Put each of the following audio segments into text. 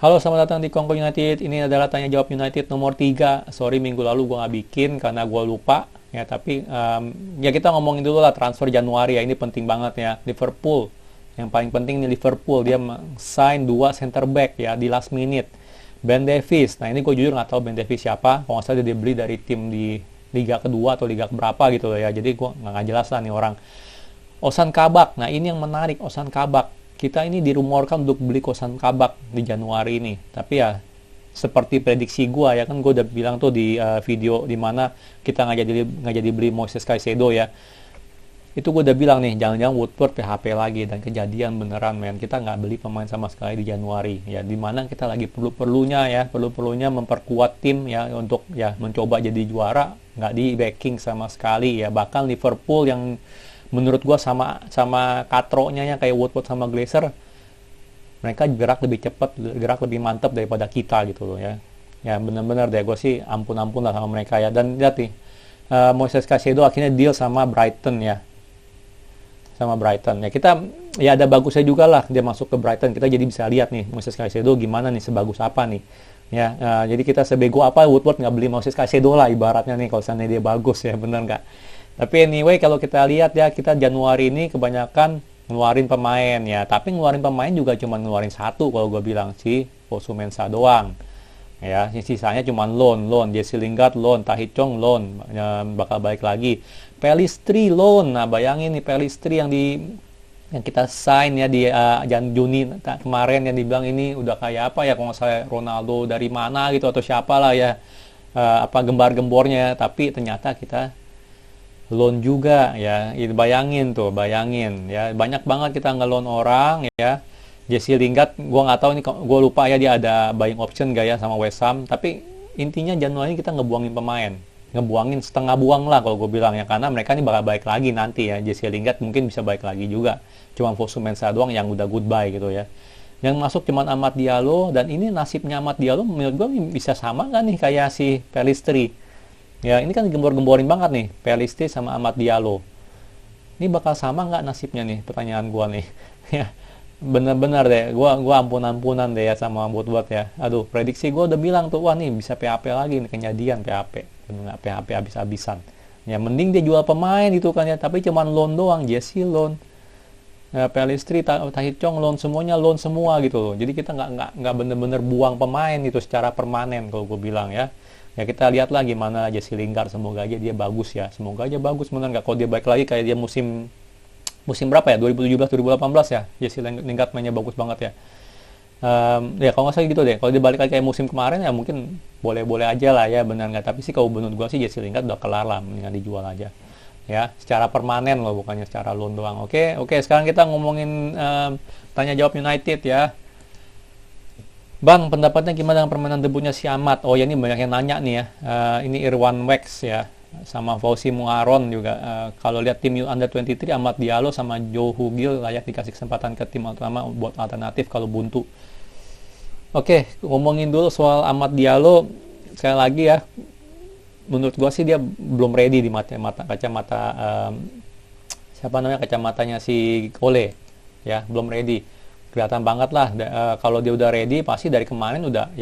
Halo, selamat datang di Kongko United. Ini adalah tanya jawab United nomor 3. Sorry, minggu lalu gue nggak bikin karena gue lupa. Ya, tapi ya kita ngomongin dulu lah transfer Januari ya. Ini penting banget ya. Liverpool. Yang paling penting nih Liverpool. Dia sign 2 center back ya di last minute. Ben Davies. Nah, ini gue jujur nggak tahu Ben Davies siapa. Kalau nggak salah dia dibeli dari tim di Liga kedua atau Liga berapa gitu loh ya. Jadi gue nggak jelas lah nih orang. Ozan Kabak. Nah, ini yang menarik, Ozan Kabak. Kita ini dirumorkan untuk beli Ozan Kabak di Januari ini. Tapi ya seperti prediksi gua ya kan, gua udah bilang tuh di video di mana kita nggak jadi beli Moises Caicedo ya. Itu gua udah bilang nih, jangan-jangan Woodward PHP lagi, dan kejadian beneran men. Kita nggak beli pemain sama sekali di Januari ya, dimana kita lagi perlu-perlunya memperkuat tim ya untuk ya mencoba jadi juara, nggak di backing sama sekali ya. Bahkan Liverpool yang menurut gua sama katronya ya kayak Woodward sama Glazer, mereka gerak lebih cepat, gerak lebih mantap daripada kita gitu loh ya. Ya benar-benar deh, gue sih ampun-ampun lah sama mereka ya. Dan lihat nih, Moises Caicedo akhirnya deal sama Brighton ya, sama Brighton ya. Kita ya ada bagusnya juga lah dia masuk ke Brighton. Kita jadi bisa lihat nih Moises Caicedo gimana nih, sebagus apa nih ya. Jadi kita sebego apa Woodward nggak beli Moises Caicedo lah ibaratnya nih, kalau seandainya dia bagus ya, bener nggak? Tapi anyway, kalau kita lihat ya, kita Januari ini kebanyakan ngeluarin pemain ya. Tapi ngeluarin pemain juga cuma ngeluarin satu, kalau gue bilang si Fosu-Mensah doang. Ya, sisanya cuma loan. Jesse Lingard loan, Tahith Chong loan, ya, bakal balik lagi. Pellistri loan. Nah, bayangin nih Pellistri yang kita sign ya di Juni kemarin, yang dibilang ini udah kayak apa ya, kalau nggak salah Ronaldo dari mana gitu atau siapa lah ya, apa gembar-gembornya. Tapi ternyata kita loan juga ya. Bayangin ya, banyak banget kita nge-loan orang ya. Jesse Lingard, gue nggak tahu ini, gue lupa ya dia ada buying option gak ya sama West Ham. Tapi intinya Januari kita ngebuangin pemain, ngebuangin setengah buang lah kalau gue bilang ya, karena mereka ini bakal balik lagi nanti ya. Jesse Lingard mungkin bisa balik lagi juga, cuma Fosu-Mensah doang yang udah goodbye gitu ya. Yang masuk cuma Amad Diallo, dan ini nasibnya Amad Diallo menurut gue bisa sama nggak nih kayak si Pellistri. Ya, ini kan gembor-gemborin banget nih, Pellistri sama Amad Diallo. Ini bakal sama nggak nasibnya nih, pertanyaan gua nih. Ya, bener-bener deh, gua ampun-ampunan deh ya sama Woodward ya. Aduh, prediksi gua udah bilang tuh, wah nih bisa PHP lagi nih, kejadian PHP. Bener nggak, PHP habis-habisan. Ya, mending dia jual pemain gitu kan ya, tapi cuman loan doang, Jesse loan. Ya, Pellistri, Tahith Chong loan, semuanya loan semua gitu loh. Jadi kita nggak bener-bener buang pemain itu secara permanen kalau gue bilang ya. Ya kita lihat lah gimana Jesse Lingard, semoga aja dia bagus ya, semoga aja bagus, bener nggak? Kalau dia balik lagi kayak dia musim berapa ya, 2017 2018 ya, Jesse Lingard mainnya bagus banget ya. Ya kalau nggak salah gitu deh, kalau dia balik lagi kayak musim kemarin ya mungkin boleh-boleh aja lah ya, bener nggak? Tapi sih kalau menurut gua sih Jesse Lingard udah kelar lah, mendingan dijual aja ya, secara permanen loh, bukannya secara loan doang. Oke, sekarang kita ngomongin tanya jawab United ya. Bang, pendapatnya gimana dengan permainan debutnya si Amad? Oh ya, ini banyak yang nanya nih ya. Ini Irwan Wex ya, sama Fauzi Muaron juga. Kalau lihat tim Under 23, Amad Diallo sama Joe Hugil layak dikasih kesempatan ke tim utama buat alternatif kalau buntu. Oke, ngomongin dulu soal Amad Diallo. Sekali lagi ya, menurut gua sih dia belum ready di kacamata siapa namanya, kacamatanya si Ole ya, belum ready. Kelihatan banget lah, kalau dia udah ready pasti dari kemarin udah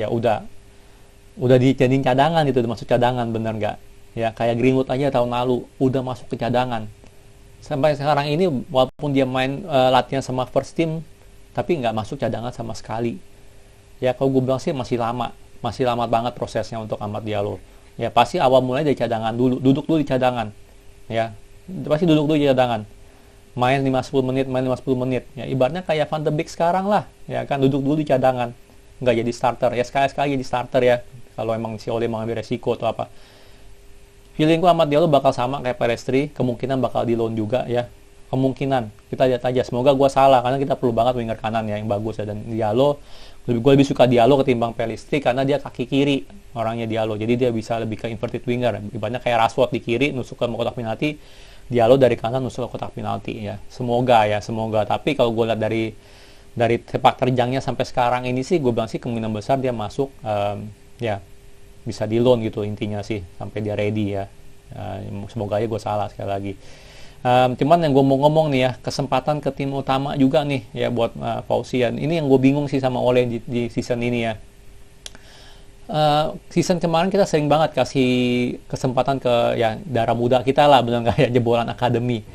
dijadiin cadangan gitu, udah masuk cadangan, bener nggak ya? Kayak Greenwood aja tahun lalu udah masuk ke cadangan, sampai sekarang ini walaupun dia main latihan sama first team tapi nggak masuk cadangan sama sekali ya. Kalau gue bilang sih masih lama banget prosesnya untuk Amad Diallo ya. Pasti awal mulai dari cadangan dulu, duduk dulu di cadangan ya, pasti duduk dulu di cadangan, main 5-10 menit ya, ibaratnya kayak Van de Beek sekarang lah ya kan, duduk dulu di cadangan, nggak jadi starter ya, sekali-sekali jadi starter ya kalau emang si Ole mengambil resiko atau apa. Feelingku Amad Diallo bakal sama kayak Pellistri, kemungkinan bakal di loan juga ya, kemungkinan, kita lihat aja, semoga gue salah karena kita perlu banget winger kanan ya yang bagus ya. Dan Diallo, gue lebih suka Diallo ketimbang Pellistri karena dia kaki kiri orangnya Diallo, jadi dia bisa lebih ke inverted winger, ibaratnya kayak Rashford di kiri nusuk ke kotak penalti, Diallo dari kanan nusuk ke kotak penalti ya. Semoga. Tapi kalau gue lihat dari sepak terjangnya sampai sekarang ini sih, gue bilang sih kemungkinan besar dia masuk ya, bisa di loan gitu intinya sih sampai dia ready ya. Semoga aja gue salah sekali lagi. Cuman yang gue mau ngomong nih ya, kesempatan ke tim utama juga nih ya buat Fauzian. Ini yang gue bingung sih sama Ole di season ini ya. Season kemarin kita sering banget kasih kesempatan ke ya darah muda kita lah, benar nggak ya, jebolan akademi.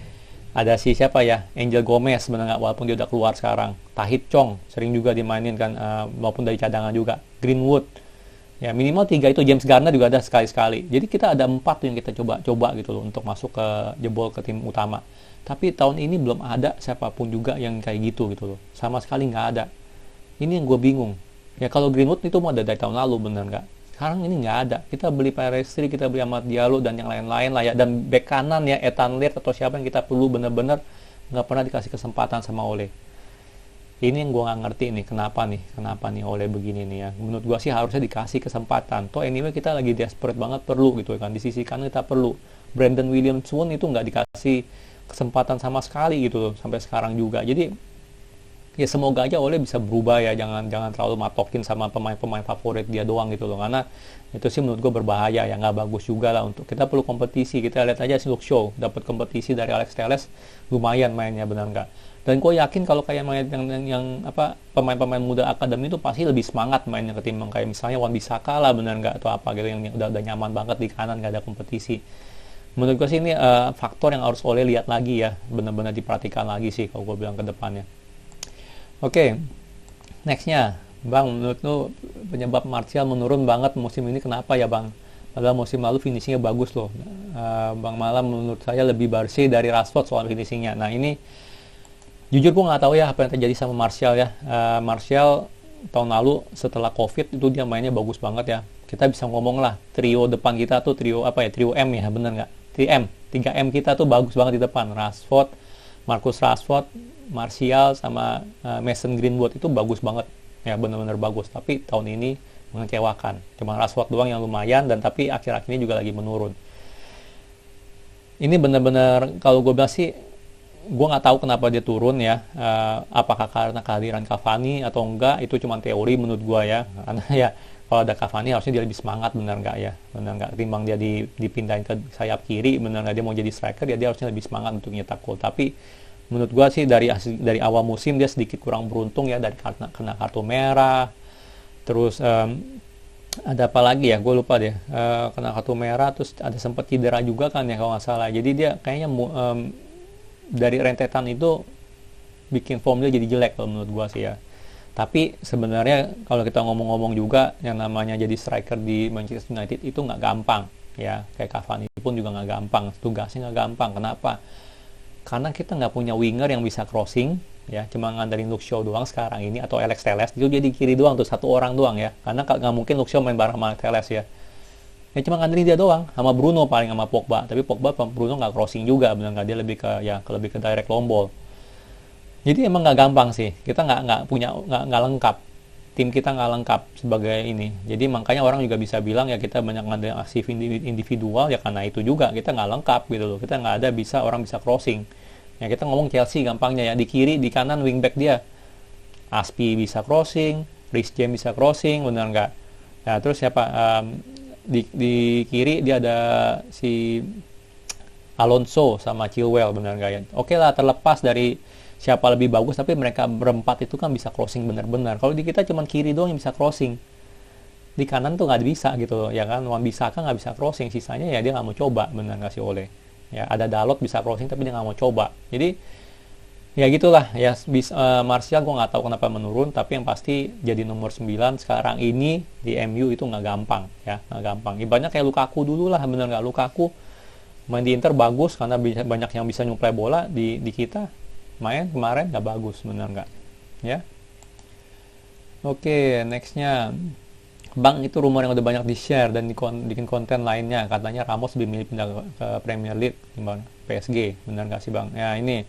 Ada si siapa ya, Angel Gomez, benar nggak, walaupun dia udah keluar sekarang. Tahit Chong sering juga dimainin kan, maupun dari cadangan juga. Greenwood, ya minimal 3 itu. James Garner juga ada sekali-sekali. Jadi kita ada 4 tuh yang kita coba gitu loh untuk masuk ke jebol ke tim utama. Tapi tahun ini belum ada siapapun juga yang kayak gitu loh. Sama sekali nggak ada. Ini yang gue bingung. Ya kalau Greenwood itu mau ada dari tahun lalu, bener nggak? Sekarang ini nggak ada. Kita beli Perestri, kita beli Amad Diallo dan yang lain-lain lah ya. Dan bek kanan ya, Ethan Laird atau siapa yang kita perlu, bener-bener nggak pernah dikasih kesempatan sama Ole. Ini yang gue nggak ngerti nih, kenapa nih Ole begini nih ya. Menurut gue sih harusnya dikasih kesempatan. Toh anyway kita lagi desperate banget perlu gitu kan. Di sisi kanan kita perlu. Brandon Williams-Pun itu nggak dikasih kesempatan sama sekali gitu loh sampai sekarang juga. Jadi ya semoga aja Ole bisa berubah ya, jangan terlalu matokin sama pemain-pemain favorit dia doang gitu loh, karena itu sih menurut gue berbahaya ya, nggak bagus juga lah. Untuk kita perlu kompetisi. Kita lihat aja si Luke Shaw dapat kompetisi dari Alex Telles, lumayan mainnya, benar nggak? Dan gue yakin kalau kayak main yang apa, pemain-pemain muda akademi itu pasti lebih semangat mainnya ketimbang kayak misalnya Wan Bissaka lah, benar nggak, atau apa gitu yang udah nyaman banget di kanan, nggak ada kompetisi. Menurut gue sih ini faktor yang harus Ole lihat lagi ya, benar-benar diperhatikan lagi sih kalau gue bilang ke depannya. Oke, nextnya, Bang, menurut lu penyebab Martial menurun banget musim ini kenapa ya, Bang? Padahal musim lalu finishingnya bagus loh. Bang Malam menurut saya lebih bersih dari Rashford soal finishingnya. Nah ini, jujur gue nggak tahu ya apa yang terjadi sama Martial ya. Martial tahun lalu setelah COVID itu dia mainnya bagus banget ya. Kita bisa ngomong lah, trio depan kita tuh trio apa ya, trio M ya, bener nggak? 3M kita tuh bagus banget di depan. Rashford, Marcus Rashford, Martial sama Mason Greenwood itu bagus banget ya, benar-benar bagus. Tapi tahun ini mengecewakan, cuma Rashford doang yang lumayan, dan tapi akhir-akhir ini juga lagi menurun. Ini benar-benar kalau gue bilang sih, gue nggak tahu kenapa dia turun ya. Apakah karena kehadiran Cavani atau enggak, itu cuma teori menurut gue ya, karena ya kalau ada Cavani harusnya dia lebih semangat, benar nggak ya, benar nggak, timbang dia dipindahin ke sayap kiri, benar nggak, dia mau jadi striker ya, dia harusnya lebih semangat untuk nyetak gol. Tapi menurut gua sih dari awal musim dia sedikit kurang beruntung ya, dari kena kartu merah, terus ada apa lagi ya, gue lupa deh, kena kartu merah, terus ada sempat cedera juga kan ya kalau nggak salah. Jadi dia kayaknya dari rentetan itu bikin form dia jadi jelek kalau menurut gua sih ya. Tapi sebenarnya kalau kita ngomong-ngomong juga, yang namanya jadi striker di Manchester United itu nggak gampang ya, kayak Cavani pun juga nggak gampang, tugasnya nggak gampang. Kenapa? Karena kita nggak punya winger yang bisa crossing ya, cuma ngandarin Luke Shaw doang sekarang ini, atau Alex Telles itu jadi kiri doang tuh, satu orang doang ya, karena nggak mungkin Luke Shaw main bareng sama Telles ya. Ya cuma ngandarin dia doang, sama Bruno paling, sama Pogba. Tapi Pogba, Bruno nggak crossing juga, benar nggak, dia lebih ke direct long ball. Jadi emang nggak gampang sih, kita nggak lengkap, tim kita nggak lengkap sebagai ini. Jadi makanya orang juga bisa bilang ya kita banyak ngadain aksi individual ya, karena itu juga kita nggak lengkap gitu loh. Kita nggak ada orang bisa crossing ya. Kita ngomong Chelsea gampangnya ya, di kiri di kanan wingback dia Aspi bisa crossing, Reece James bisa crossing, benar nggak. Nah terus siapa, di kiri dia ada si Alonso sama Chilwell, benar nggak ya. Oke lah, terlepas dari siapa lebih bagus, tapi mereka berempat itu kan bisa crossing benar-benar. Kalau di kita cuma kiri doang yang bisa crossing, di kanan tuh nggak bisa gitu loh ya kan. Wan Bissaka nggak bisa crossing, sisanya ya dia nggak mau coba, benar nggak sih Ole ya. Ada Dalot bisa crossing tapi dia nggak mau coba. Jadi ya gitulah ya. Martial gue nggak tahu kenapa menurun, tapi yang pasti jadi nomor 9 sekarang ini di MU itu nggak gampang ya, nggak gampang. Ibaratnya kayak Lukaku dulu lah, benar nggak. Lukaku main di Inter bagus karena banyak yang bisa nyuplai bola, di kita main kemarin nggak bagus, benar nggak ya. Oke, nextnya, Bang, itu rumor yang udah banyak di share dan bikin konten lainnya, katanya Ramos lebih milih pindah ke Premier League timbang PSG, benar nggak sih Bang? Ya ini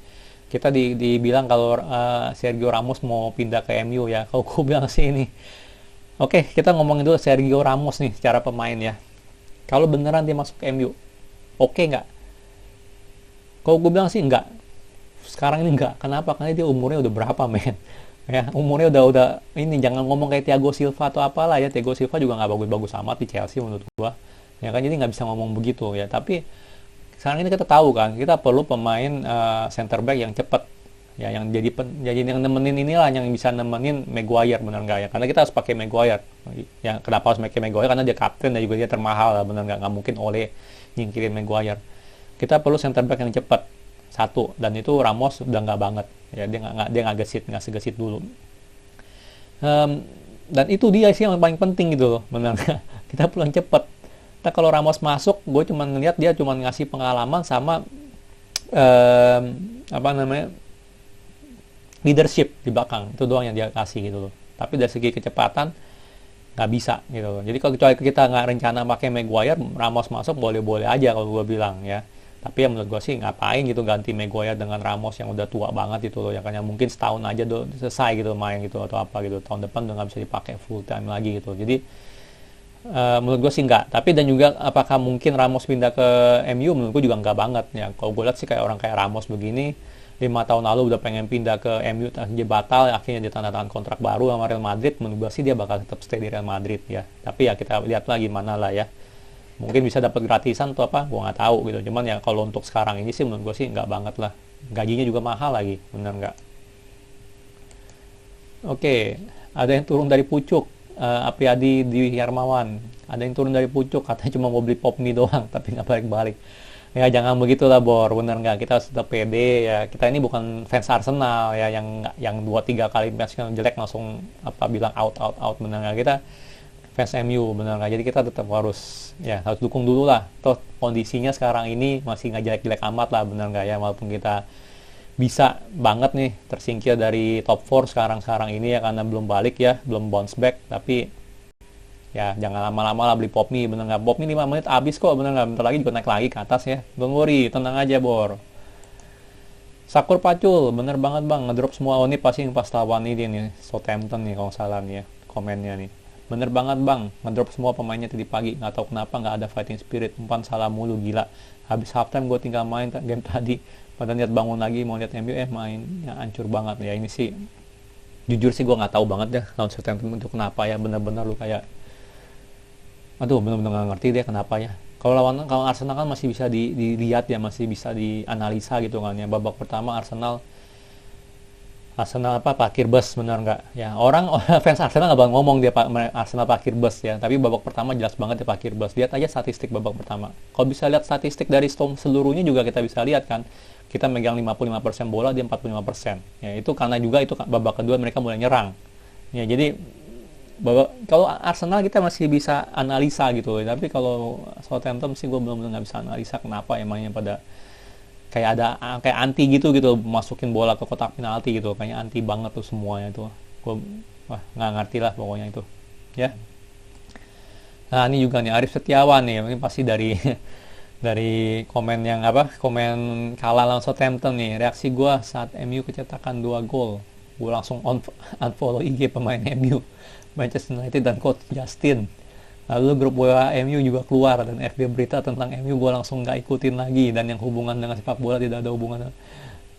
kita dibilang kalau Sergio Ramos mau pindah ke MU ya. Kalau gue bilang sih ini, oke, kita ngomongin dulu Sergio Ramos nih secara pemain ya. Kalau beneran dia masuk ke MU, oke nggak? Kalau gue bilang sih nggak. Sekarang ini enggak. Kenapa? Karena dia umurnya udah berapa, men? Ya, umurnya udah ini, jangan ngomong kayak Thiago Silva atau apalah ya. Thiago Silva juga nggak bagus-bagus amat di Chelsea menurut gua. Ya kan, jadi nggak bisa ngomong begitu ya. Tapi sekarang ini kita tahu kan, kita perlu pemain center back yang cepat. Ya, yang jadi yang nemenin inilah, yang bisa nemenin Maguire, benar nggak ya? Karena kita harus pakai Maguire. Ya, kenapa harus pakai Maguire? Karena dia kapten dan juga dia termahal lah, benar nggak? Nggak mungkin oleh nyingkirin Maguire. Kita perlu center back yang cepat, satu, dan itu Ramos udah nggak banget. Ya, dia nggak segesit dulu. Dan itu dia sih yang paling penting gitu loh, benar nggak? Kita perlu yang cepat. Nah, kalau Ramos masuk, gue cuma ngeliat dia cuma ngasih pengalaman sama apa namanya, leadership di belakang, itu doang yang dia kasih gitu loh. Tapi dari segi kecepatan nggak bisa gitu loh. Jadi kalau kecuali kita nggak rencana pakai Maguire, Ramos masuk boleh-boleh aja kalau gue bilang ya. Tapi ya menurut gue sih ngapain gitu ganti Maguire dengan Ramos yang udah tua banget gitu loh, yang kayaknya mungkin setahun aja udah selesai gitu main gitu atau apa gitu, tahun depan udah nggak bisa dipakai full time lagi gitu. Jadi menurut gue sih nggak. Tapi dan juga apakah mungkin Ramos pindah ke MU, menurut gue juga nggak banget ya. Kalau gue lihat sih kayak orang kayak Ramos begini 5 tahun lalu udah pengen pindah ke MU, akhirnya batal, akhirnya dia tanda tangan kontrak baru sama Real Madrid. Menurut gue sih dia bakal tetap stay di Real Madrid ya. Tapi ya kita lihat lah gimana lah ya. Mungkin bisa dapat gratisan atau apa, gue nggak tahu gitu. Cuman ya kalau untuk sekarang ini sih menurut gue sih nggak banget lah. Gajinya juga mahal lagi, bener nggak? Oke, ada yang turun dari pucuk. Apriyadi Dwi Hermawan. Ada yang turun dari pucuk, katanya cuma mau beli pop mie doang, tapi nggak balik-balik. Ya jangan begitulah Bor, bener nggak? Kita harus tetap pede ya. Kita ini bukan fans Arsenal ya, yang 2-3 kali match yang jelek langsung apa bilang out, bener nggak? Kita fans MU, bener nggak? Jadi kita tetap harus dukung dulu lah. Toh kondisinya sekarang ini masih nggak jelek-jelek amat lah, bener nggak ya? Walaupun kita bisa banget nih tersingkir dari top 4 sekarang ini ya, karena belum balik ya, belum bounce back. Tapi ya jangan lama-lama lah beli pop mie, bener nggak? Pop mie 5 menit habis kok, bener nggak? Bentar lagi juga naik lagi ke atas ya, don't worry, tenang aja Bor. Sakur Pacul, bener banget bang, ngedrop semua ini pasti yang pas lawan ini nih, Southampton nih kalau salah nih ya, komennya nih. Bener banget bang, ngedrop semua pemainnya tadi pagi, nggak tahu kenapa nggak ada fighting spirit, umpan salah mulu, gila. Habis halftime gue tinggal main game tadi, pada niat bangun lagi mau lihat MU mainnya hancur banget ya. Ini sih jujur sih gue nggak tahu banget ya lawan Southampton itu kenapa ya, bener-bener lu kayak aduh, benar-benar nggak ngerti dia kenapa ya. Kalau Arsenal kan masih bisa dilihat ya, masih bisa dianalisa gitu kan ya. Babak pertama Arsenal apa parkir bus, benar nggak ya? Orang fans Arsenal nggak bakal ngomong dia Arsenal parkir bus ya, tapi babak pertama jelas banget dia parkir bus. Lihat aja statistik babak pertama. Kalau bisa lihat statistik dari Storm seluruhnya juga kita bisa lihat kan, kita megang 55% bola, dia 45%. Ya itu karena juga itu babak kedua mereka mulai nyerang. Ya jadi kalau Arsenal kita masih bisa analisa gitu, tapi kalau Southampton sih gue belum nggak bisa analisa kenapa emangnya pada kayak anti gitu masukin bola ke kotak penalti gitu, kayaknya anti banget tuh semuanya tuh. Gue nggak ngerti lah pokoknya itu ya. Nah ini juga nih Arif Setiawan nih, ini pasti dari dari komen yang komen kalah lawan Southampton nih. Reaksi gue saat MU kecepatan 2 gol, gue langsung unfollow IG pemain MU, Manchester United dan coach Justin. Lalu grup WA MU juga keluar dan FB berita tentang MU gue langsung nggak ikutin lagi, dan yang hubungan dengan sepak bola tidak ada hubungan.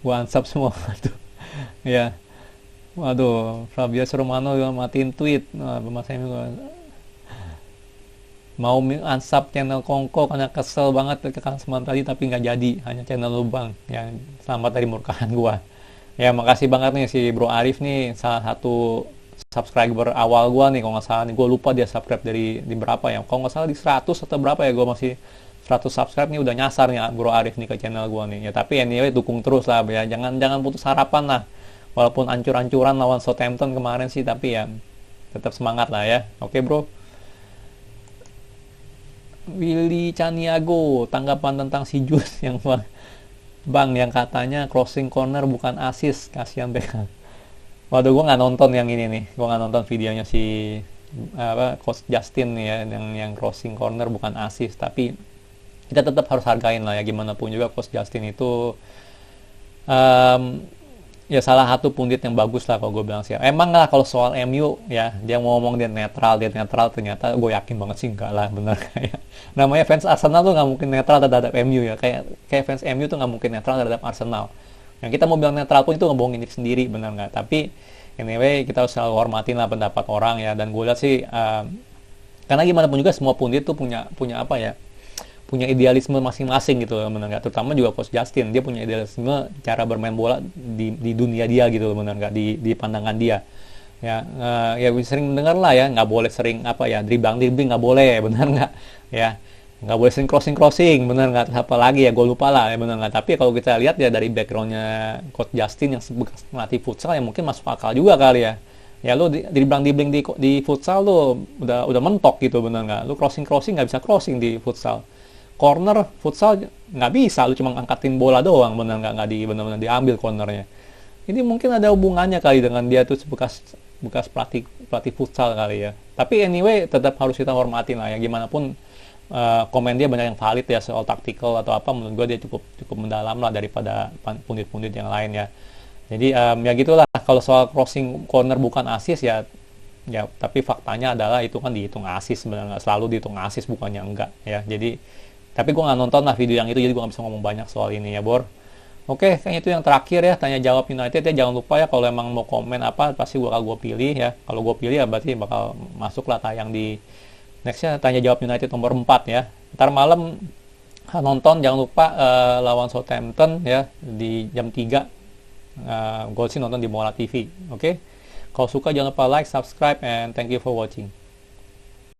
Gue unsub semua. Waduh ya, waduh, Fabio Romano juga matiin tweet. Pemain MU mau unsub channel Kongko karena kesel banget kekalahan semalam tadi, tapi nggak jadi, hanya channel Lubang yang selamat dari murkaan gue. Ya makasih banget nih si Bro Arif nih, salah satu subscriber awal gue nih kalau nggak salah nih. Gue lupa dia subscribe di berapa ya, kalau nggak salah di 100 atau berapa ya. Gue masih 100 subscribe nih, udah nyasar nih Bro Arif nih ke channel gue nih ya. Tapi anyway dukung terus lah ya, jangan putus harapan lah, walaupun ancur-ancuran lawan Southampton kemarin sih, tapi ya tetap semangat lah ya. Oke bro. Willy Caniago, tanggapan tentang si Jus yang Bang yang katanya crossing corner bukan assist, kasihan Beckham. Waduh, gue nggak nonton yang ini nih, gue nggak nonton videonya si coach Justin nih ya, yang crossing corner bukan assist. Tapi kita tetap harus hargain lah ya, gimana pun juga coach Justin itu ya salah satu pundit yang bagus lah kalau gue bilang sih. Emang lah kalau soal MU ya, dia ngomong dia netral, ternyata gue yakin banget sih enggak lah, bener kayak namanya fans Arsenal tuh nggak mungkin netral terhadap MU ya, kayak fans MU tuh nggak mungkin netral terhadap Arsenal. Yang kita mau bilang netral pun itu ngebohongin diri sendiri, bener nggak? Tapi anyway kita harus selalu hormatin lah pendapat orang ya, dan gue lihat sih karena gimana pun juga semua pundit tuh punya apa ya, punya idealisme masing-masing gitu loh, benar nggak? Terutama juga Coach Justin, dia punya idealisme cara bermain bola di dunia dia gitu loh, benar nggak? Di pandangan dia. Ya, ya sering dengar lah ya, nggak boleh sering apa ya, dribbling nggak boleh, benar nggak? Ya, nggak boleh sering crossing, benar nggak? Terus apa lagi ya, gue lupa lah, ya benar nggak? Tapi kalau kita lihat ya dari backgroundnya Coach Justin yang bekas melatih futsal ya mungkin masuk akal juga kali ya. Ya lu dribbling di futsal lu udah mentok gitu, benar nggak? Lu crossing nggak bisa crossing di futsal. Corner futsal nggak bisa, lu cuma angkatin bola doang, nggak di benar-benar diambil cornernya. Ini mungkin ada hubungannya kali dengan dia tuh bekas bekas pelatih pelatih futsal kali ya. Tapi anyway tetap harus kita hormatin lah ya, gimana pun komen dia banyak yang valid ya soal taktikal atau apa, menurut gue dia cukup cukup mendalam lah daripada pundit-pundit yang lain ya. Jadi ya gitulah, kalau soal crossing corner bukan assist ya, ya tapi faktanya adalah itu kan dihitung assist, sebenarnya selalu dihitung assist, bukannya enggak ya. Jadi tapi gue nggak nonton lah video yang itu, jadi gue nggak bisa ngomong banyak soal ini ya, Bor. Oke, kayaknya itu yang terakhir ya, tanya jawab United ya. Jangan lupa ya, kalau emang mau komen apa pasti gue pilih ya. Kalau gue pilih ya berarti bakal masuk lah tayang di nextnya tanya jawab United nomor 4 ya. Ntar malam nonton, jangan lupa lawan Southampton ya di jam 3. Gue sih nonton di Mola TV. Oke, kalau suka jangan lupa like, subscribe, and thank you for watching.